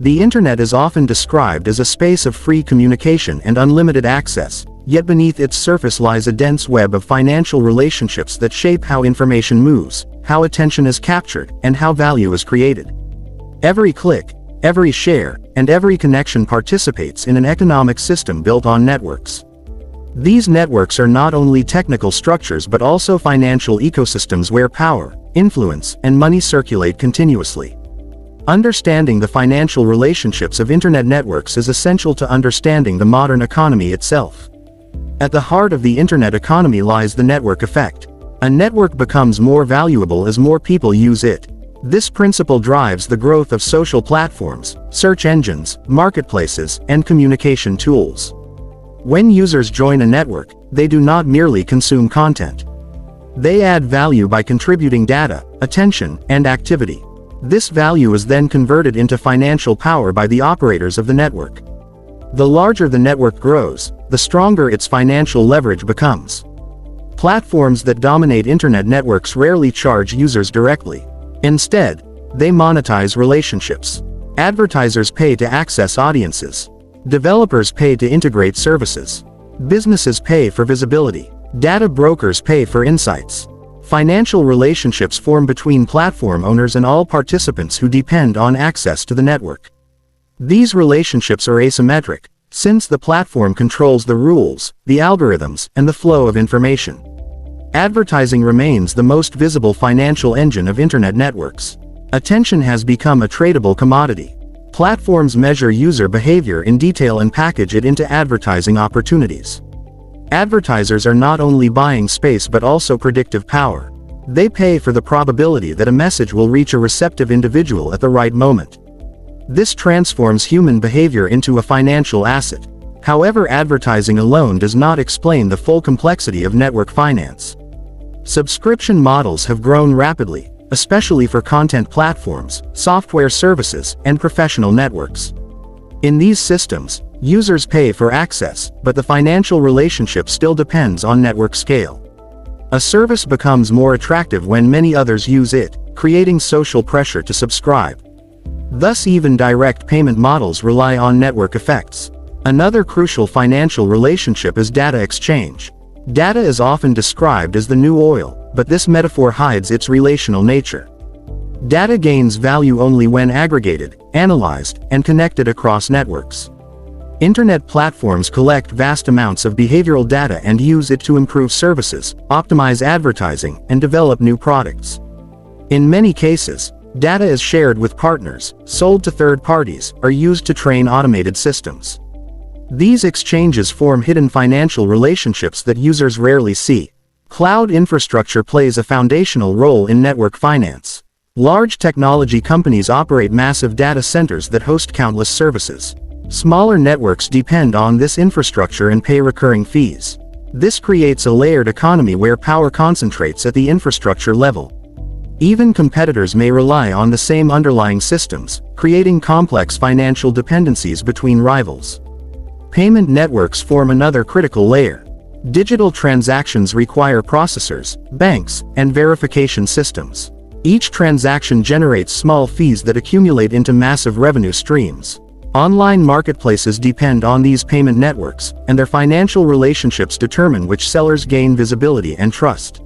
The Internet is often described as a space of free communication and unlimited access, yet beneath its surface lies a dense web of financial relationships that shape how information moves, how attention is captured, and how value is created. Every click, every share, and every connection participates in an economic system built on networks. These networks are not only technical structures but also financial ecosystems where power, influence, and money circulate continuously. Understanding the financial relationships of Internet networks is essential to understanding the modern economy itself. At the heart of the Internet economy lies the network effect. A network becomes more valuable as more people use it. This principle drives the growth of social platforms, search engines, marketplaces, and communication tools. When users join a network, they do not merely consume content. They add value by contributing data, attention, and activity. This value is then converted into financial power by the operators of the network. The larger the network grows, the stronger its financial leverage becomes. Platforms that dominate Internet networks rarely charge users directly. Instead, they monetize relationships. Advertisers pay to access audiences. Developers pay to integrate services. Businesses pay for visibility. Data brokers pay for insights. Financial relationships form between platform owners and all participants who depend on access to the network. These relationships are asymmetric, since the platform controls the rules, the algorithms, and the flow of information. Advertising remains the most visible financial engine of Internet networks. Attention has become a tradable commodity. Platforms measure user behavior in detail and package it into advertising opportunities. Advertisers are not only buying space but also predictive power. They pay for the probability that a message will reach a receptive individual at the right moment. This transforms human behavior into a financial asset. However, advertising alone does not explain the full complexity of network finance. Subscription models have grown rapidly, especially for content platforms, software services, and professional networks. In these systems, users pay for access, but the financial relationship still depends on network scale. A service becomes more attractive when many others use it, creating social pressure to subscribe. Thus, even direct payment models rely on network effects. Another crucial financial relationship is data exchange. Data is often described as the new oil, but this metaphor hides its relational nature. Data gains value only when aggregated, analyzed, and connected across networks. Internet platforms collect vast amounts of behavioral data and use it to improve services, optimize advertising, and develop new products. In many cases, data is shared with partners, sold to third parties, or used to train automated systems. These exchanges form hidden financial relationships that users rarely see. Cloud infrastructure plays a foundational role in network finance. Large technology companies operate massive data centers that host countless services. Smaller networks depend on this infrastructure and pay recurring fees. This creates a layered economy where power concentrates at the infrastructure level. Even competitors may rely on the same underlying systems, creating complex financial dependencies between rivals. Payment networks form another critical layer. Digital transactions require processors, banks, and verification systems. Each transaction generates small fees that accumulate into massive revenue streams. Online marketplaces depend on these payment networks, and their financial relationships determine which sellers gain visibility and trust.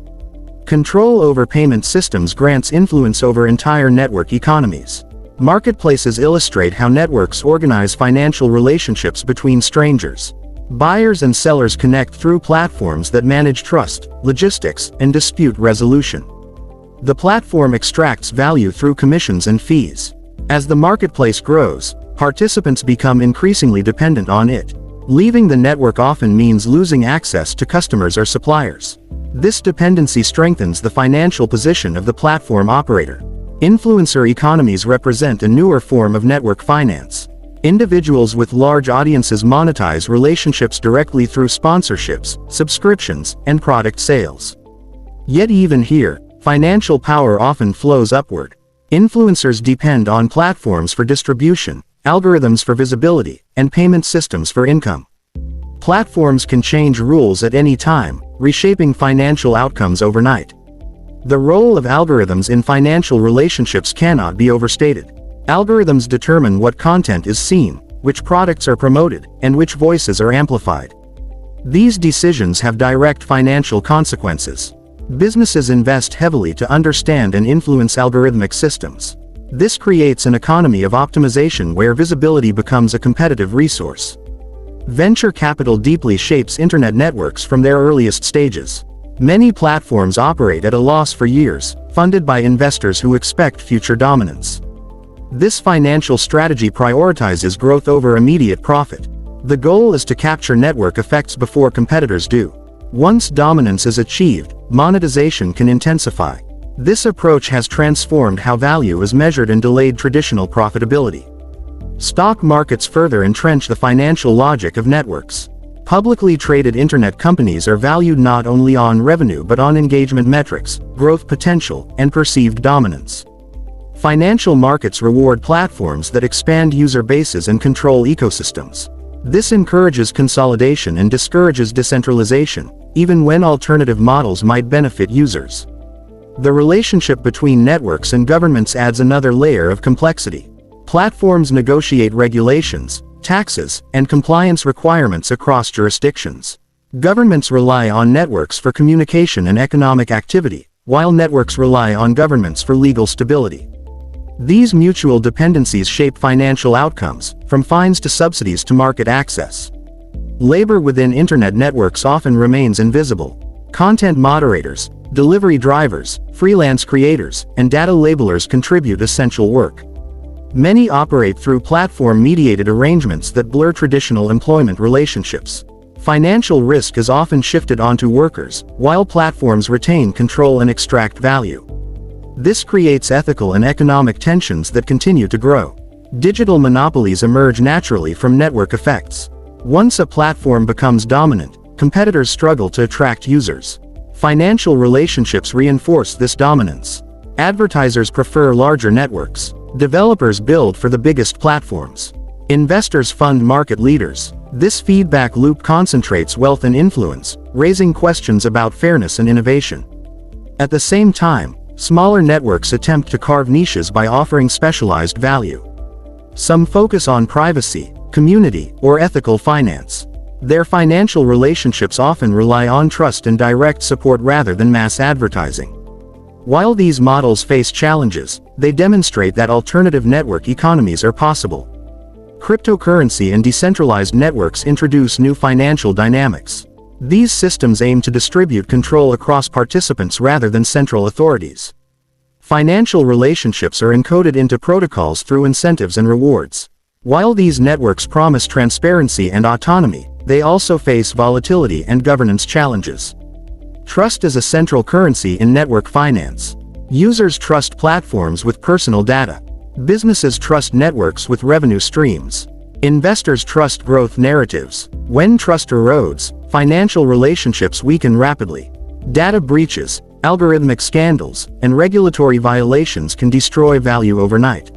Control over payment systems grants influence over entire network economies. Marketplaces illustrate how networks organize financial relationships between strangers. Buyers and sellers connect through platforms that manage trust, logistics, and dispute resolution. The platform extracts value through commissions and fees. As the marketplace grows, participants become increasingly dependent on it. Leaving the network often means losing access to customers or suppliers. This dependency strengthens the financial position of the platform operator. Influencer economies represent a newer form of network finance. Individuals with large audiences monetize relationships directly through sponsorships, subscriptions, and product sales. Yet even here, financial power often flows upward. Influencers depend on platforms for distribution, algorithms for visibility, and payment systems for income. Platforms can change rules at any time, reshaping financial outcomes overnight. The role of algorithms in financial relationships cannot be overstated. Algorithms determine what content is seen, which products are promoted, and which voices are amplified. These decisions have direct financial consequences. Businesses invest heavily to understand and influence algorithmic systems. This creates an economy of optimization where visibility becomes a competitive resource. Venture capital deeply shapes internet networks from their earliest stages. Many platforms operate at a loss for years, funded by investors who expect future dominance. This financial strategy prioritizes growth over immediate profit. The goal is to capture network effects before competitors do. Once dominance is achieved, monetization can intensify. This approach has transformed how value is measured and delayed traditional profitability. Stock markets further entrench the financial logic of networks. Publicly traded internet companies are valued not only on revenue but on engagement metrics, growth potential, and perceived dominance. Financial markets reward platforms that expand user bases and control ecosystems. This encourages consolidation and discourages decentralization, even when alternative models might benefit users. The relationship between networks and governments adds another layer of complexity. Platforms negotiate regulations, taxes, and compliance requirements across jurisdictions. Governments rely on networks for communication and economic activity, while networks rely on governments for legal stability. These mutual dependencies shape financial outcomes, from fines to subsidies to market access. Labor within internet networks often remains invisible. Content moderators, delivery drivers, freelance creators, and data labelers contribute essential work. Many operate through platform-mediated arrangements that blur traditional employment relationships. Financial risk is often shifted onto workers, while platforms retain control and extract value. This creates ethical and economic tensions that continue to grow. Digital monopolies emerge naturally from network effects. Once a platform becomes dominant, competitors struggle to attract users. Financial relationships reinforce this dominance. Advertisers prefer larger networks. Developers build for the biggest platforms. Investors fund market leaders. This feedback loop concentrates wealth and influence, raising questions about fairness and innovation. At the same time, smaller networks attempt to carve niches by offering specialized value. Some focus on privacy, community, or ethical finance. Their financial relationships often rely on trust and direct support rather than mass advertising. While these models face challenges, they demonstrate that alternative network economies are possible. Cryptocurrency and decentralized networks introduce new financial dynamics. These systems aim to distribute control across participants rather than central authorities. Financial relationships are encoded into protocols through incentives and rewards. While these networks promise transparency and autonomy, they also face volatility and governance challenges. Trust is a central currency in network finance. Users trust platforms with personal data. Businesses trust networks with revenue streams. Investors trust growth narratives. When trust erodes, financial relationships weaken rapidly. Data breaches, algorithmic scandals, and regulatory violations can destroy value overnight.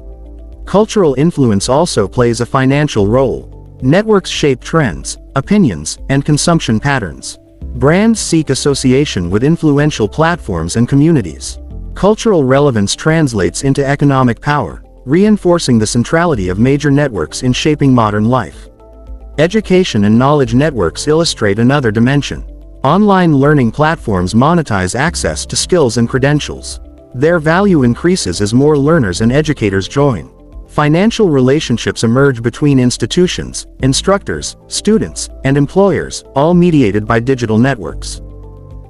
Cultural influence also plays a financial role. Networks shape trends, opinions, and consumption patterns. Brands seek association with influential platforms and communities. Cultural relevance translates into economic power, reinforcing the centrality of major networks in shaping modern life. Education and knowledge networks illustrate another dimension. Online learning platforms monetize access to skills and credentials. Their value increases as more learners and educators join. Financial relationships emerge between institutions, instructors, students, and employers, all mediated by digital networks.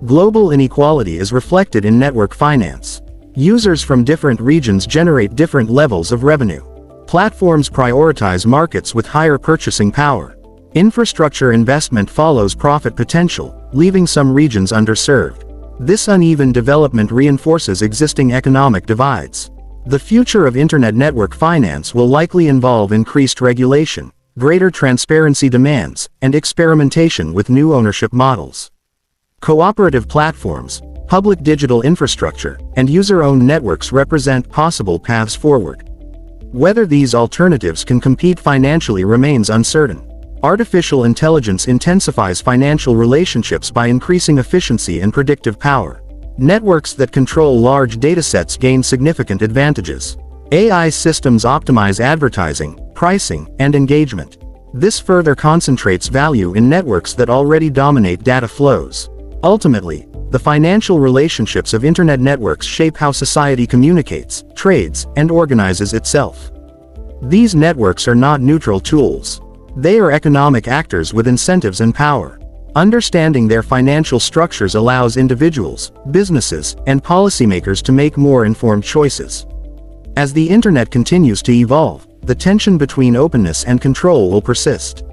Global inequality is reflected in network finance. Users from different regions generate different levels of revenue. Platforms prioritize markets with higher purchasing power. Infrastructure investment follows profit potential, leaving some regions underserved. This uneven development reinforces existing economic divides. The future of internet network finance will likely involve increased regulation, greater transparency demands, and experimentation with new ownership models. Cooperative platforms, public digital infrastructure, and user-owned networks represent possible paths forward. Whether these alternatives can compete financially remains uncertain. Artificial intelligence intensifies financial relationships by increasing efficiency and predictive power. Networks that control large datasets gain significant advantages. AI systems optimize advertising, pricing, and engagement. This further concentrates value in networks that already dominate data flows. Ultimately, the financial relationships of internet networks shape how society communicates, trades, and organizes itself. These networks are not neutral tools. They are economic actors with incentives and power. Understanding their financial structures allows individuals, businesses, and policymakers to make more informed choices. As the internet continues to evolve, the tension between openness and control will persist.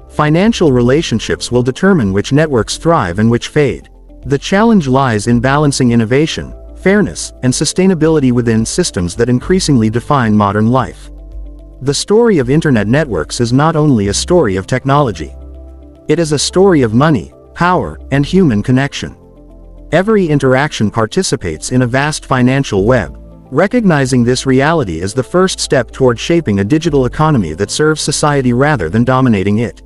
Financial relationships will determine which networks thrive and which fade. The challenge lies in balancing innovation, fairness, and sustainability within systems that increasingly define modern life. The story of internet networks is not only a story of technology. It is a story of money, power, and human connection. Every interaction participates in a vast financial web. Recognizing this reality is the first step toward shaping a digital economy that serves society rather than dominating it.